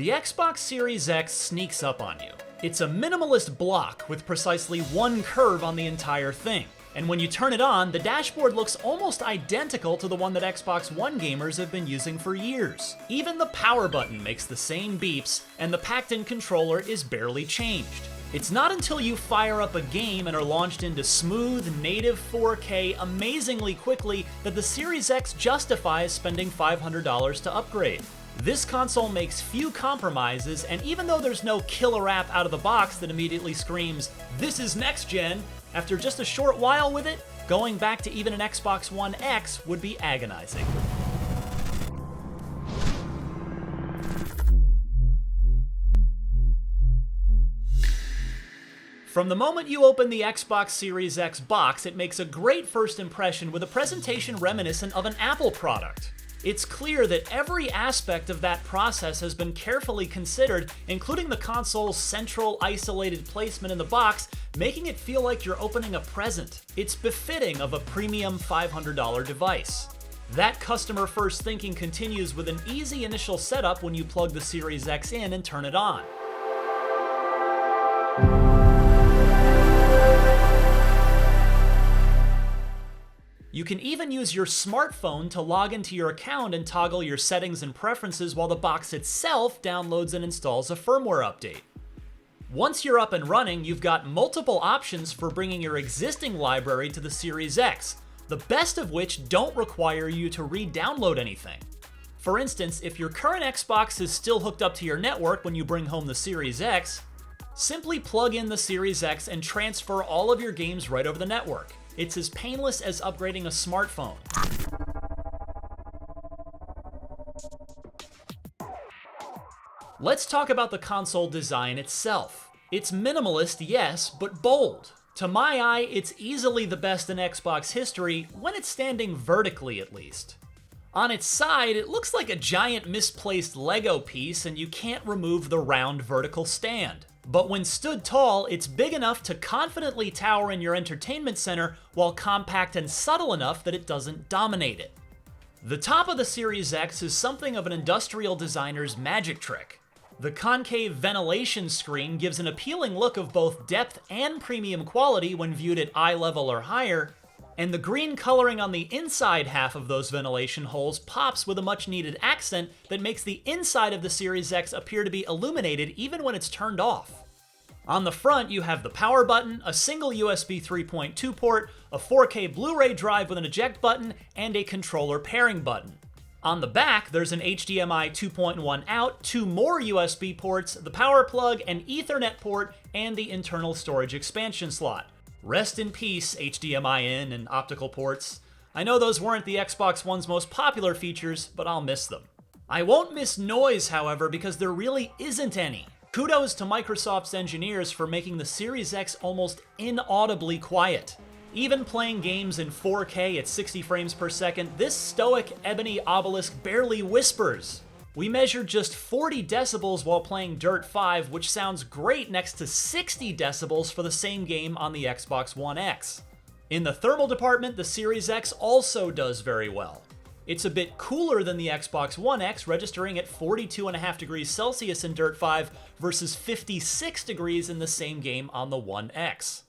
The Xbox Series X sneaks up on you. It's a minimalist block with precisely one curve on the entire thing. And when you turn it on, the dashboard looks almost identical to the one that Xbox One gamers have been using for years. Even the power button makes the same beeps, and the packed-in controller is barely changed. It's not until you fire up a game and are launched into smooth, native 4K amazingly quickly that the Series X justifies spending $500 to upgrade. This console makes few compromises, and even though there's no killer app out of the box that immediately screams, "This is next gen," after just a short while with it, going back to even an Xbox One X would be agonizing. From the moment you open the Xbox Series X box, it makes a great first impression with a presentation reminiscent of an Apple product. It's clear that every aspect of that process has been carefully considered, including the console's central isolated placement in the box, making it feel like you're opening a present. It's befitting of a premium $500 device. That customer-first thinking continues with an easy initial setup when you plug the Series X in and turn it on. You can even use your smartphone to log into your account and toggle your settings and preferences while the box itself downloads and installs a firmware update. Once you're up and running, you've got multiple options for bringing your existing library to the Series X, the best of which don't require you to re-download anything. For instance, if your current Xbox is still hooked up to your network when you bring home the Series X, simply plug in the Series X and transfer all of your games right over the network. It's as painless as upgrading a smartphone. Let's talk about the console design itself. It's minimalist, yes, but bold. To my eye, it's easily the best in Xbox history, when it's standing vertically at least. On its side, it looks like a giant misplaced Lego piece, and you can't remove the round vertical stand. But when stood tall, it's big enough to confidently tower in your entertainment center while compact and subtle enough that it doesn't dominate it. The top of the Series X is something of an industrial designer's magic trick. The concave ventilation screen gives an appealing look of both depth and premium quality when viewed at eye level or higher, and the green coloring on the inside half of those ventilation holes pops with a much-needed accent that makes the inside of the Series X appear to be illuminated even when it's turned off. On the front, you have the power button, a single USB 3.2 port, a 4K Blu-ray drive with an eject button, and a controller pairing button. On the back, there's an HDMI 2.1 out, 2 more USB ports, the power plug, an Ethernet port, and the internal storage expansion slot. Rest in peace, HDMI in and optical ports. I know those weren't the Xbox One's most popular features, but I'll miss them. I won't miss noise, however, because there really isn't any. Kudos to Microsoft's engineers for making the Series X almost inaudibly quiet. Even playing games in 4K at 60 frames per second, this stoic ebony obelisk barely whispers. We measured just 40 decibels while playing Dirt 5, which sounds great next to 60 decibels for the same game on the Xbox One X. In the thermal department, the Series X also does very well. It's a bit cooler than the Xbox One X, registering at 42.5 degrees Celsius in Dirt 5 versus 56 degrees in the same game on the One X.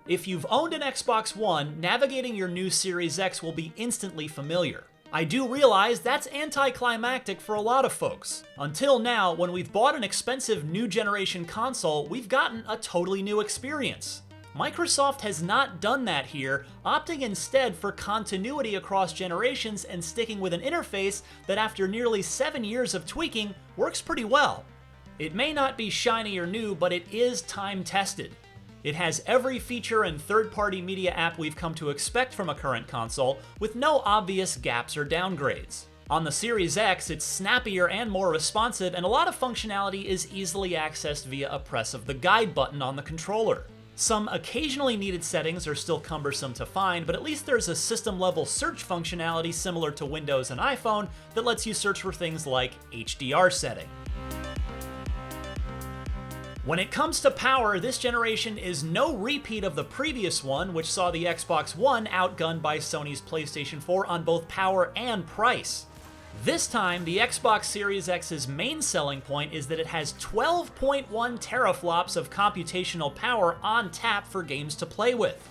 If you've owned an Xbox One, navigating your new Series X will be instantly familiar. I do realize that's anticlimactic for a lot of folks. Until now, when we've bought an expensive new generation console, we've gotten a totally new experience. Microsoft has not done that here, opting instead for continuity across generations and sticking with an interface that after nearly 7 years of tweaking, works pretty well. It may not be shiny or new, but it is time-tested. It has every feature and third-party media app we've come to expect from a current console, with no obvious gaps or downgrades. On the Series X, it's snappier and more responsive, and a lot of functionality is easily accessed via a press of the guide button on the controller. Some occasionally needed settings are still cumbersome to find, but at least there's a system-level search functionality similar to Windows and iPhone that lets you search for things like HDR setting. When it comes to power, this generation is no repeat of the previous one, which saw the Xbox One outgunned by Sony's PlayStation 4 on both power and price. This time, the Xbox Series X's main selling point is that it has 12.1 teraflops of computational power on tap for games to play with.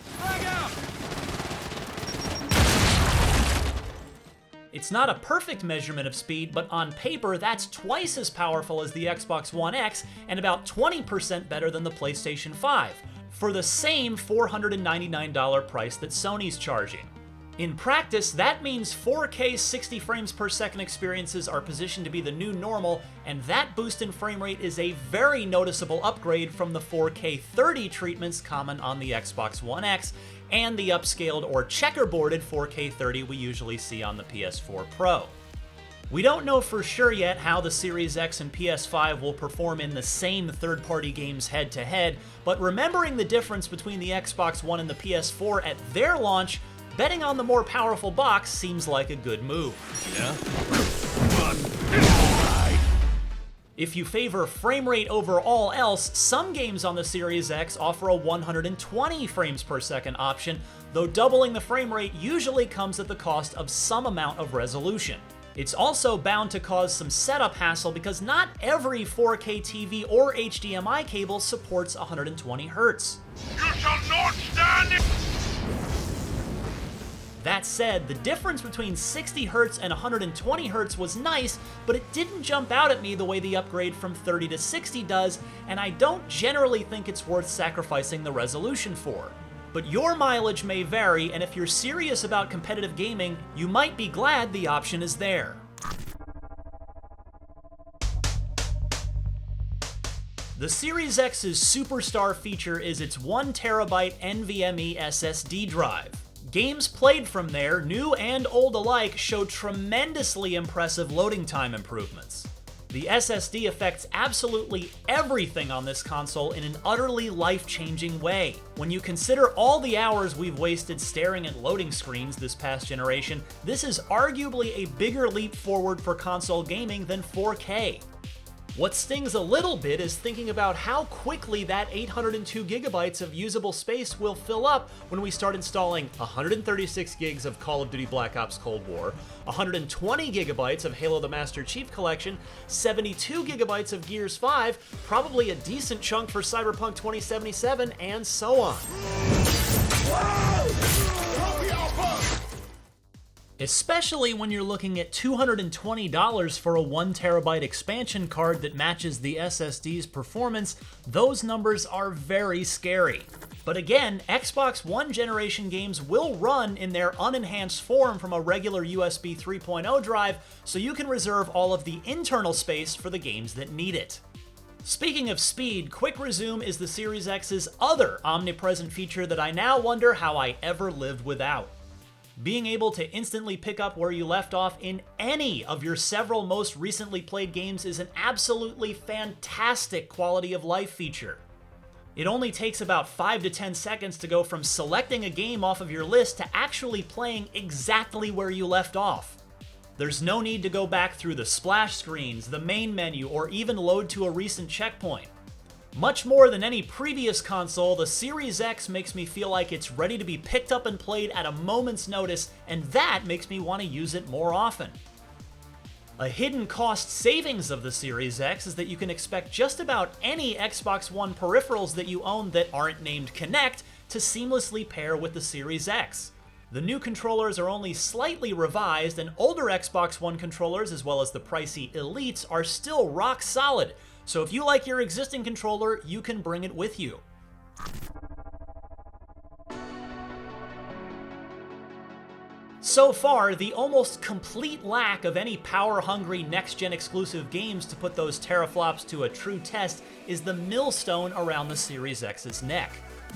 It's not a perfect measurement of speed, but on paper, that's twice as powerful as the Xbox One X and about 20% better than the PlayStation 5, for the same $499 price that Sony's charging. In practice, that means 4K 60 frames per second experiences are positioned to be the new normal, and that boost in frame rate is a very noticeable upgrade from the 4K 30 treatments common on the Xbox One X and the upscaled or checkerboarded 4K 30 we usually see on the PS4 Pro. We don't know for sure yet how the Series X and PS5 will perform in the same third-party games head-to-head, but remembering the difference between the Xbox One and the PS4 at their launch, betting on the more powerful box seems like a good move. Yeah? If you favor frame rate over all else, some games on the Series X offer a 120 frames per second option, though doubling the frame rate usually comes at the cost of some amount of resolution. It's also bound to cause some setup hassle because not every 4K TV or HDMI cable supports 120 Hz. You shall not stand it! That said, the difference between 60 Hz and 120 Hz was nice, but it didn't jump out at me the way the upgrade from 30 to 60 does, and I don't generally think it's worth sacrificing the resolution for. But your mileage may vary, and if you're serious about competitive gaming, you might be glad the option is there. The Series X's superstar feature is its 1TB NVMe SSD drive. Games played from there, new and old alike, show tremendously impressive loading time improvements. The SSD affects absolutely everything on this console in an utterly life-changing way. When you consider all the hours we've wasted staring at loading screens this past generation, this is arguably a bigger leap forward for console gaming than 4K. What stings a little bit is thinking about how quickly that 802 gigabytes of usable space will fill up when we start installing 136 gigs of Call of Duty Black Ops Cold War, 120 gigabytes of Halo the Master Chief Collection, 72 gigabytes of Gears 5, probably a decent chunk for Cyberpunk 2077, and so on. Especially when you're looking at $220 for a 1TB expansion card that matches the SSD's performance, those numbers are very scary. But again, Xbox One generation games will run in their unenhanced form from a regular USB 3.0 drive, so you can reserve all of the internal space for the games that need it. Speaking of speed, Quick Resume is the Series X's other omnipresent feature that I now wonder how I ever lived without. Being able to instantly pick up where you left off in any of your several most recently played games is an absolutely fantastic quality of life feature. It only takes about 5 to 10 seconds to go from selecting a game off of your list to actually playing exactly where you left off. There's no need to go back through the splash screens, the main menu, or even load to a recent checkpoint. Much more than any previous console, the Series X makes me feel like it's ready to be picked up and played at a moment's notice, and that makes me want to use it more often. A hidden cost savings of the Series X is that you can expect just about any Xbox One peripherals that you own that aren't named Kinect to seamlessly pair with the Series X. The new controllers are only slightly revised, and older Xbox One controllers, as well as the pricey Elites, are still rock solid. So if you like your existing controller, you can bring it with you. So far, the almost complete lack of any power-hungry next-gen exclusive games to put those teraflops to a true test is the millstone around the Series X's neck.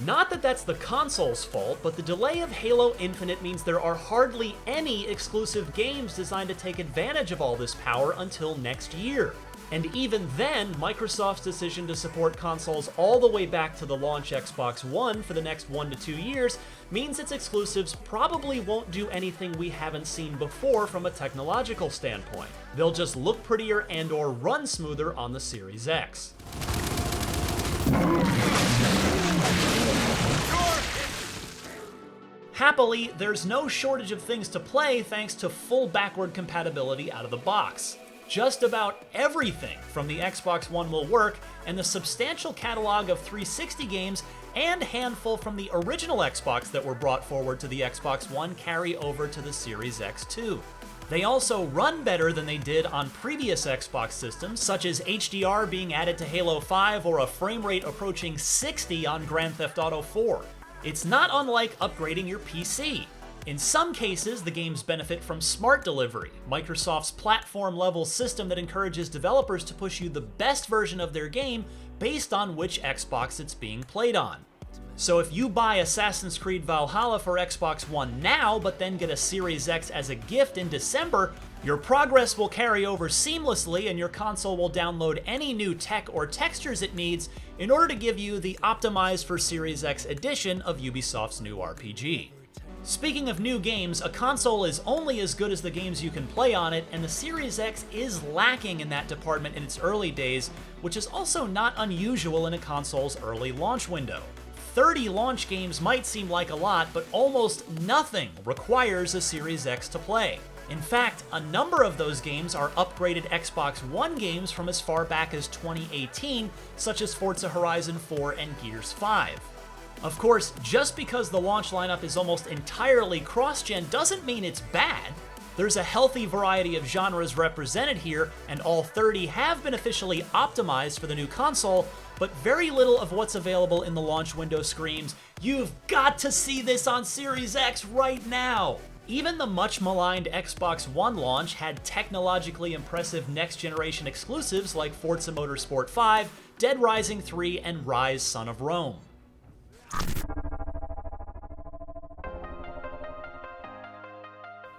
Not that that's the console's fault, but the delay of Halo Infinite means there are hardly any exclusive games designed to take advantage of all this power until next year. And even then, Microsoft's decision to support consoles all the way back to the launch Xbox One for the next 1 to 2 years means its exclusives probably won't do anything we haven't seen before from a technological standpoint. They'll just look prettier and/or run smoother on the Series X. Happily, there's no shortage of things to play thanks to full backward compatibility out of the box. Just about everything from the Xbox One will work, and the substantial catalog of 360 games and handful from the original Xbox that were brought forward to the Xbox One carry over to the Series X too. They also run better than they did on previous Xbox systems, such as HDR being added to Halo 5 or a frame rate approaching 60 on Grand Theft Auto 4. It's not unlike upgrading your PC. In some cases, the games benefit from Smart Delivery, Microsoft's platform-level system that encourages developers to push you the best version of their game based on which Xbox it's being played on. So if you buy Assassin's Creed Valhalla for Xbox One now, but then get a Series X as a gift in December, your progress will carry over seamlessly and your console will download any new tech or textures it needs in order to give you the optimized for Series X edition of Ubisoft's new RPG. Speaking of new games, a console is only as good as the games you can play on it, and the Series X is lacking in that department in its early days, which is also not unusual in a console's early launch window. 30 launch games might seem like a lot, but almost nothing requires a Series X to play. In fact, a number of those games are upgraded Xbox One games from as far back as 2018, such as Forza Horizon 4 and Gears 5. Of course, just because the launch lineup is almost entirely cross-gen doesn't mean it's bad. There's a healthy variety of genres represented here, and all 30 have been officially optimized for the new console, but very little of what's available in the launch window screams, "You've got to see this on Series X right now!" Even the much-maligned Xbox One launch had technologically impressive next-generation exclusives like Forza Motorsport 5, Dead Rising 3, and Rise: Son of Rome.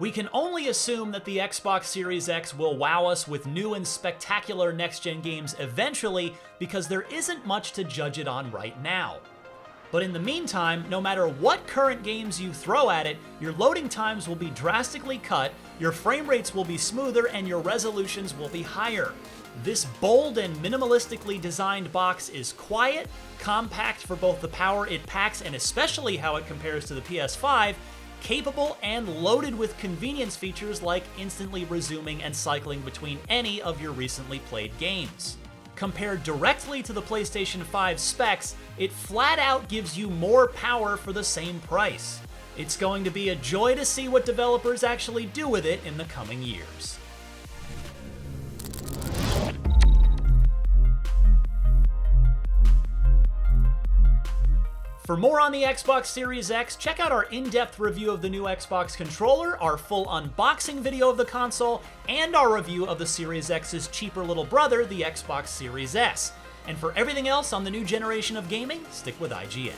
We can only assume that the Xbox Series X will wow us with new and spectacular next-gen games eventually, because there isn't much to judge it on right now. But in the meantime, no matter what current games you throw at it, your loading times will be drastically cut, your frame rates will be smoother, and your resolutions will be higher. This bold and minimalistically designed box is quiet, compact for both the power it packs and especially how it compares to the PS5, capable and loaded with convenience features like instantly resuming and cycling between any of your recently played games. Compared directly to the PlayStation 5 specs, it flat out gives you more power for the same price. It's going to be a joy to see what developers actually do with it in the coming years. For more on the Xbox Series X, check out our in-depth review of the new Xbox controller, our full unboxing video of the console, and our review of the Series X's cheaper little brother, the Xbox Series S. And for everything else on the new generation of gaming, stick with IGN.